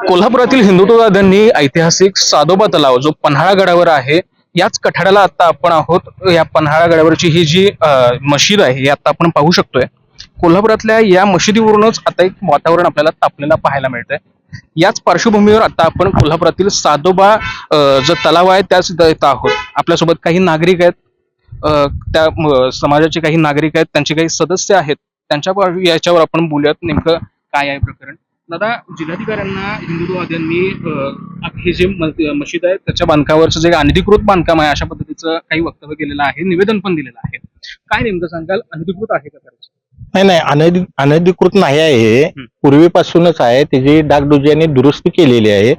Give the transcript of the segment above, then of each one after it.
कोल्हापुरातील हिंदुत्ववाद्यांनी ऐतिहासिक सादोबा तलाव जो पन्हाळा गडावर आहे याच कठाड्याला आता आपण आहोत। या पन्हाळा गडावरची ही जी मशीद आहे ही आता आपण पाहू शकतोय। कोल्हापुरातल्या या मशिदीवरूनच आता एक वातावरण आपल्याला तापलेला पाहायला मिळतंय। याच पार्श्वभूमीवर आता आपण कोल्हापुरातील सादोबा जो तलाव आहे त्याच इथं आहोत। आपल्यासोबत काही नागरिक आहेत, त्या समाजाचे काही नागरिक आहेत, त्यांचे काही सदस्य आहेत, त्यांच्या याच्यावर आपण बोलूयात नेमकं काय आहे प्रकरण। दादा, जिल्हाधिकाऱ्यांना हिंदुत्ववाद्यांनी हे जे मशीद आहे त्याच्या बांधकामावरचं जे अनधिकृत बांधकाम आहे अशा पद्धतीचं काही वक्तव्य केलेलं आहे, निवेदन पण दिलेलं आहे। काय नेमकं सांगाल, अनधिकृत आहे का खरंच? नाही, अनधिकृत नाही आहे। हे पूर्वीपासूनच आहे, त्याची डागडुजियांनी दुरुस्ती केलेली आहे।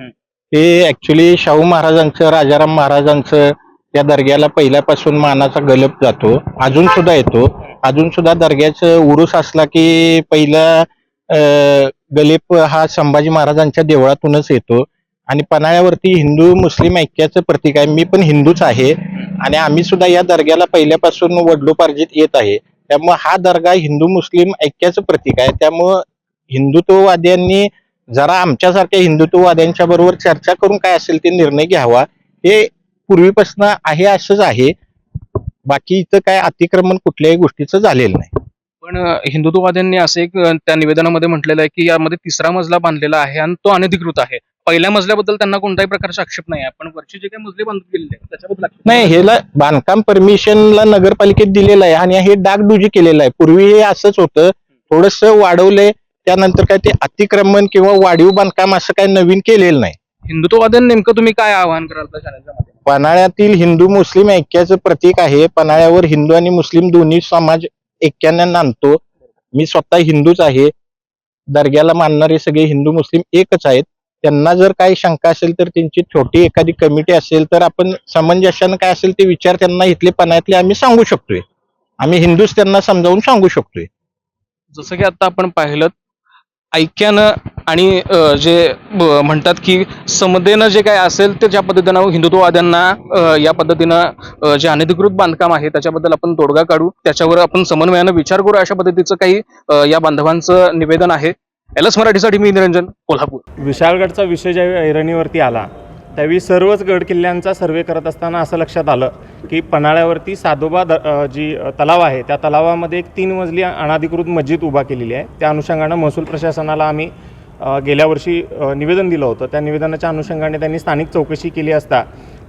हे ऍक्च्युली शाहू महाराजांचं, राजाराम महाराजांचं त्या दर्ग्याला पहिल्यापासून मानाचा गलप जातो, अजून सुद्धा येतो। अजून सुद्धा दर्ग्याचं उरूस असला की पहिला गलेप हा संभाजी महाराजांच्या देवळातूनच येतो। आणि पन्हाळ्यावरती हिंदू मुस्लिम ऐक्याचं प्रतीक आहे। मी पण हिंदूच आहे आणि आम्ही सुद्धा या दर्ग्याला पहिल्यापासून वडिलोपार्जित येत आहे। त्यामुळे हा दर्गा हिंदू मुस्लिम ऐक्याचं प्रतीक आहे। त्यामुळं हिंदुत्ववाद्यांनी जरा आमच्यासारख्या हिंदुत्ववाद्यांच्या बरोबर चर्चा करून काय असेल ते निर्णय घ्यावा। हे पूर्वीपासून आहे असंच आहे, बाकी इथं काय अतिक्रमण कुठल्याही गोष्टीचं झालेलं नाही। पण हिंदुत्ववाद्यांनी असं एक त्या निवेदनामध्ये म्हटलेलं आहे की यामध्ये तिसरा मजला बांधलेला आहे आणि तो अनधिकृत आहे। पहिल्या मजल्याबद्दल त्यांना कोणत्याही प्रकारचा आक्षेप नाही आहे, पण वरचे जे काही मजले बांधले गेलेले आहेत त्याच्याबद्दल नाही, ह्याला बांधकाम परमिशनला नगरपालिकेत दिलेलं आहे आणि हे डागडुजी केलेलं आहे। पूर्वी हे असंच होतं, थोडस वाढवलंय, त्यानंतर काय ते अतिक्रमण किंवा वाढीव बांधकाम असं काही नवीन केलेलं नाही। हिंदुत्ववाद्यांनी नेमकं तुम्ही काय आवाहन कराल त्या चॅनलच्या माध्यमातून? पन्हाळ्यातील हिंदू मुस्लिम ऐक्याचं प्रतीक आहे। पन्हाळ्यावर हिंदू आणि मुस्लिम दोन्ही समाज ऐक्यानं नांदतो। मी स्वतः हिंदूच आहे, दर्ग्याला मानणारे सगळे हिंदू मुस्लिम एकच आहेत। त्यांना जर काही शंका असेल तर त्यांची छोटी एखादी कमिटी असेल तर आपण समंजसानं काय असेल ते विचार त्यांना इथले पन्हाळ्यातले आम्ही सांगू शकतोय। आम्ही हिंदूच त्यांना समजावून सांगू शकतोय। जसं की आता आपण पाहिलं ऐक्यानं आणि जे म्हणतात की समतेनं जे काय असेल ते ज्या पद्धतीनं हिंदुत्ववाद्यांना या पद्धतीनं जे अनधिकृत बांधकाम आहे त्याच्याबद्दल आपण तोडगा काढू, त्याच्यावर आपण समन्वयानं विचार करू, अशा पद्धतीचं काही या बांधवांचं निवेदन आहे। एलएस मराठीसाठी मी निरंजन, कोल्हापूर। विशाळगडचा विषय ज्यावेळी ऐरणीवरती आला त्यावेळी सर्वच गड किल्ल्यांचा सर्वे करत असताना असं लक्षात आलं की पन्हाळ्यावरती सादोबा जी तलाव आहे त्या तलावामध्ये एक 3 मजली अनधिकृत मस्जिद उभा केलेली आहे। त्या अनुषंगानं महसूल प्रशासनाला आम्ही गेल्या वर्षी निवेदन दिलं होतं। त्या निवेदनाच्या अनुषंगाने त्यांनी स्थानिक चौकशी केली असता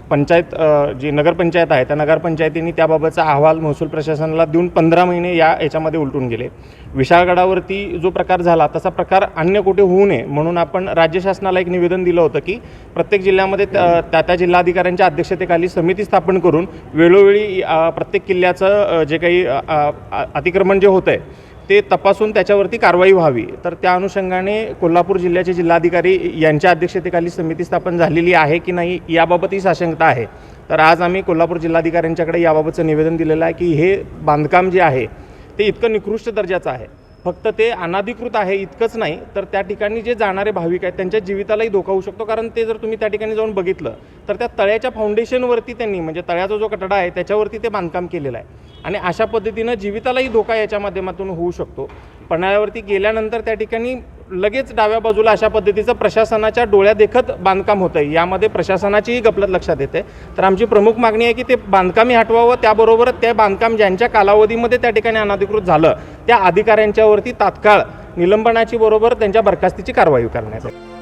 पंचायत जी नगरपंचायत आहे त्या नगरपंचायतीने त्याबाबतचा अहवाल महसूल प्रशासनाला देऊन 15 महिने याच्यामध्ये उलटून गेले। विशाळगडावरती जो प्रकार झाला तसा प्रकार अन्य कुठे होऊ नये म्हणून आपण राज्य शासनाला एक निवेदन दिलं होतं की प्रत्येक जिल्ह्यामध्ये त्या जिल्हाधिकाऱ्यांच्या अध्यक्षतेखाली समिती स्थापन करून वेळोवेळी प्रत्येक किल्ल्याचं जे काही अतिक्रमण जे होतं आहे ते तपासून त्याच्यावरती कारवाई व्हावी। तर त्या अनुषंगाने कोल्हापूर जिल्ह्याचे जिल्हाधिकारी यांच्या अध्यक्षतेखाली समिती स्थापन झालेली आहे की नाही याबाबतही साशंकता आहे। तर आज आम्ही कोल्हापूर जिल्हाधिकाऱ्यांच्याकडे याबाबतचं निवेदन दिलेलं आहे की हे बांधकाम जे आहे ते इतकं निकृष्ट दर्जाचं आहे, फक्त ते अनधिकृत आहे इतकंच नाही तर त्या ठिकाणी जे जाणारे भाविक आहेत त्यांच्या जीवितालाही धोका होऊ शकतो। कारण ते जर तुम्ही त्या ठिकाणी जाऊन बघितलं तर त्या तळ्याच्या फाउंडेशनवरती त्यांनी म्हणजे तळ्याचा जो कठडा आहे त्याच्यावरती ते बांधकाम केलेलं आहे आणि अशा पद्धतीनं जीवितालाही धोका याच्या माध्यमातून होऊ शकतो। पन्हाळ्यावरती गेल्यानंतर त्या ठिकाणी लगेच डाव्या बाजूला अशा पद्धतीचं प्रशासनाच्या डोळ्यादेखत बांधकाम होतं आहे, यामध्ये प्रशासनाचीही गफलत लक्षात येते। तर आमची प्रमुख मागणी आहे की ते बांधकामही हटवावं, त्याबरोबर ते बांधकाम ज्यांच्या कालावधीमध्ये त्या ठिकाणी अनधिकृत झालं त्या अधिकाऱ्यांच्यावरती तात्काळ निलंबनाची बरोबर त्यांच्या बरखास्तीची कारवाई करण्यात येईल।